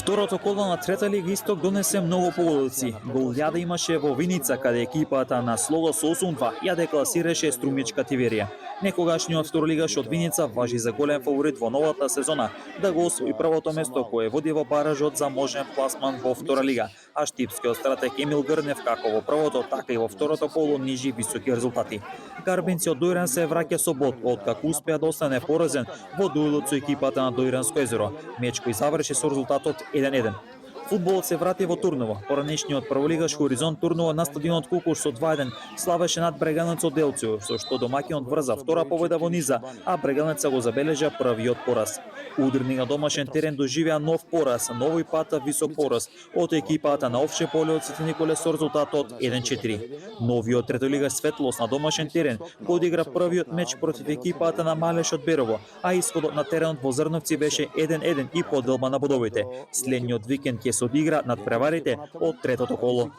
Второто коло на трета лига Исток донесе многу поголици. Гол јаде имаше во Виница, каде екипата на Слого со 8-2 ја декласираше Струмичка Тиверија. Некогашниот второлигаш од Виница важи за голем фаворит во новата сезона да го освои првото место кое води во баражот за можен пласман во втора лига, а штипскиот стратег Емил Грнев како во првото, така и во второто коло нижи високи резултати. Гарбинци од Дојран се враќа со бод, откако успеа да остане поразен во дуелот со екипата на Дојранско езеро. Меч кој заврши со резултатот 1-1. Фудболот се врати во Турново. Поранешниот прволигаш Хоризонт Турново на стадионот Кукуш со 2-1 славеше над Бреганец од Делцио, со што домаќинот врза втора победа во низа, а Бреганеца го забележа првиот пораз. Удрни на домашен терен доживеа нов пораз, новој пат висок пораз од екипата на Овче поле од Свети Николе со резултатот 1-4. Новиот третолигаш Светлос на домашен терен го одигра првиот меч против екипата на Малеш од Берово, а исходот на теренот во Зрновци беше 1-1 и поделба на бодовите. Следниот викенд ќе се одигра над преварите од третото коло.